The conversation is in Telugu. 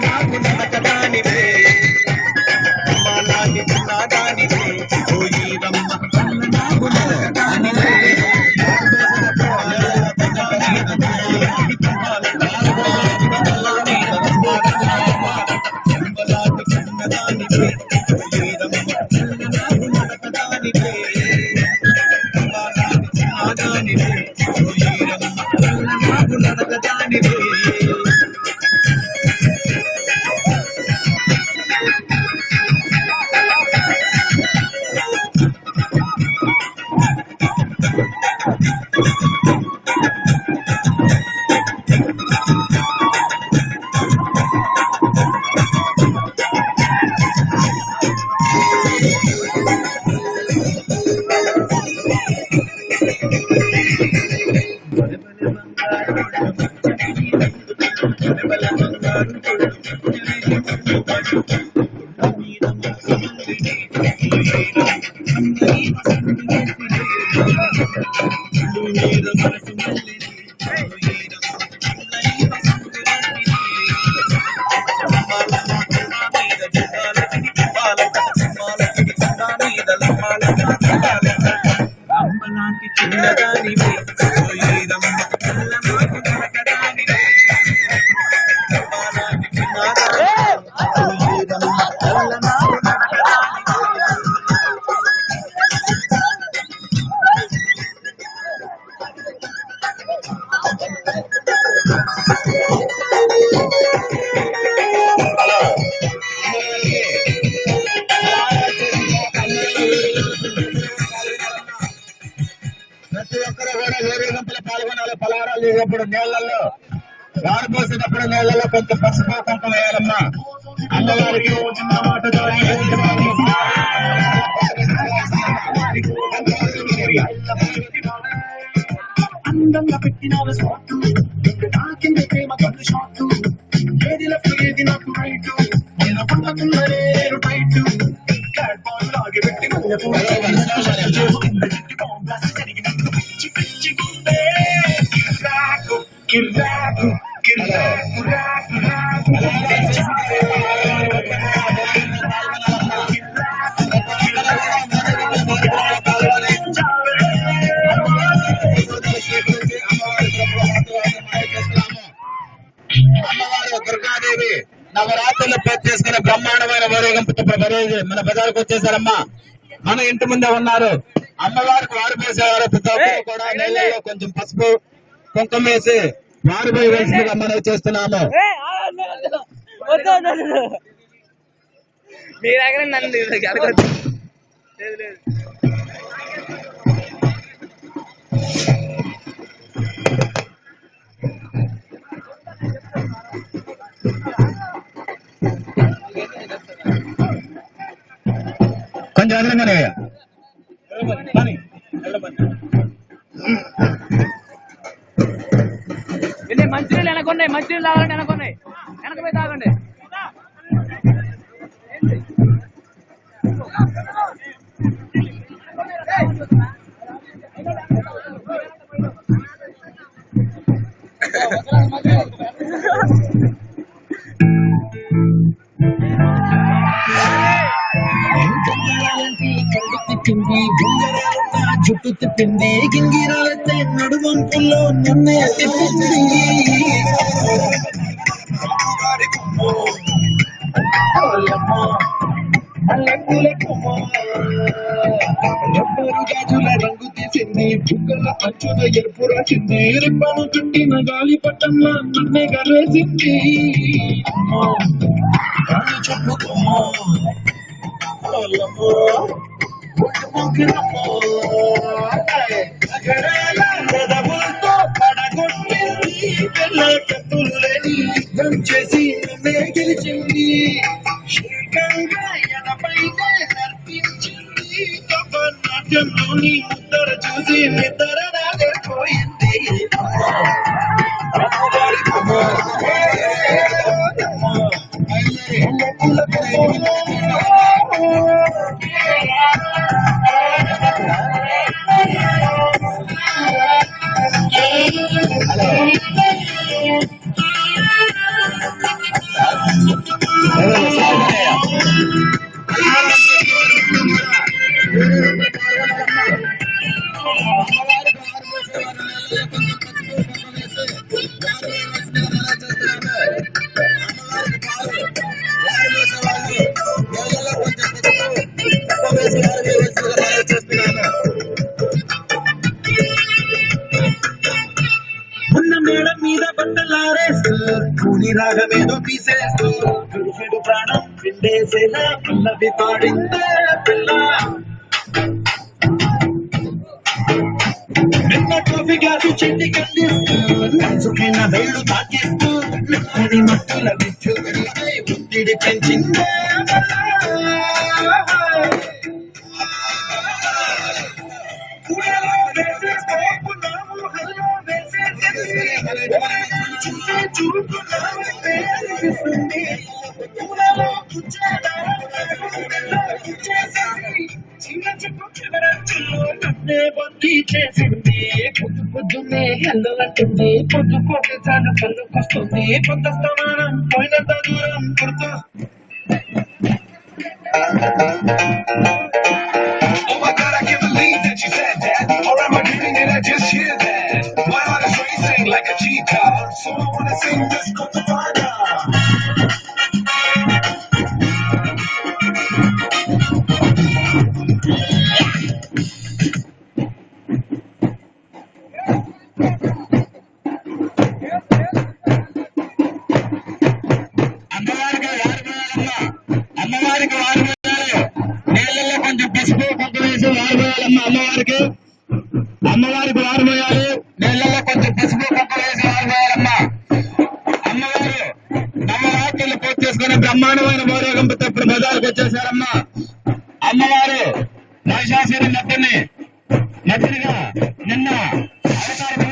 నాకు నడకదానివే నాటి నాదానివే ఓ ఈరమ్మ నాకు నడకదానివే చేసేటప్పుడు నీళ్లలో వారు పోసేటప్పుడు నీళ్లలో కొంత పసుపు కుంకుమ వేయాలమ్మా. అమ్మవారికి అందంగా పెట్టిన నాకింద ప్రేమ కళ్ళు షాటు ఏది లెఫ్ట్ ఏది నాకు రైట్ నేను పక్కకుందరే టైట్ ప్లాట్ఫామ్ లాగి పెట్టి జరిగినట్టు పిచ్చి పిచ్చి గుండే కిర్రాకు కిర్రాకు కిర్రాకు రాకు రాకు అమ్మవారు దుర్గాదేవి నవరాత్రులు పూర్తి చేసుకునే బ్రహ్మాండమైన ఊరేగింపు మన బజార్కు వచ్చేసారమ్మా. మన ఇంటి ముందే ఉన్నారు. అమ్మవారికి వారు పోసేవారు ప్రతి ఒక్కరు కూడా నీళ్ళలో కొంచెం పసుపు కుంకుమ వేసి వారు పోయి వేసిందిగా మనం చేస్తున్నాము. కొంచెం అదనంగానే మంచినీళ్ళు వెనకున్నాయి, మంచినీళ్ళు తాగాలంటే వెనకున్నాయి, వెనక పోయి తాగండి. జుట్టు తిప్పింది గింగిరాలైతే నడువంపుల్లో నన్నే తిప్పింది. గాజుల రంగు తీసింది, బుగ్గల అచ్చుల ఎరుపు రాసింది, రిబ్బను చుట్టిన గాలి పట్టంలా నన్నే గరేసింది. చెప్పుకోమో పడగొట్టింది కత్తులని చేసి నన్నే గెలిచింది. శీఘ్రంగా ఎనపైనే నర్పించింది. నాట్యంలోని ముద్దర చూసి నిద్ర రాలేకపోయింది. ఉన్న మేడం మీద బట్టలారేస్తూ కూని రాగమేదో తీసేస్తూ పురుషుడు ప్రాణం పిండేసేలా పిల్లవి పాడిందే పిల్ల నిన్న కాఫీ గ్లాసు చెట్టి కందిస్తూ కంచుకిన వేళ్ళు తాకిస్తూ మెత్తని మట్టుల విచ్చు ఒత్తిడి పెంచిందే చేసింది పొద్దు పొద్దున్నే ఎల్లలంటుంది పొద్దు పొద్దు చాలు కళ్ళకొస్తుంది కొత్త స్థానం పోయినంత దూరం గుర్తు Oh my God, I can't believe that you said that. Or am I dreaming and I just hear that? My heart is racing like a cheetah, so I wanna sing this Copacabana. అమ్మవారికి వారు నీళ్ళల్లో కొంచెం పసుపు కుంకుమ వేసి వారు పోయాలమ్మ అమ్మవారికి వారు పోయాలి నీళ్ళల్లో కొంచెం పసుపు కుంకుమ వేసి వారు పోయాలమ్మ అమ్మవారు నవరాత్రులు పూర్తి చేసుకుని బ్రహ్మాండమైన ఊరేగింపు తప్పుడు బజార్కి వచ్చేసారమ్మ అమ్మవారు మహిషాసురి నటునిగా నిన్న అవతారం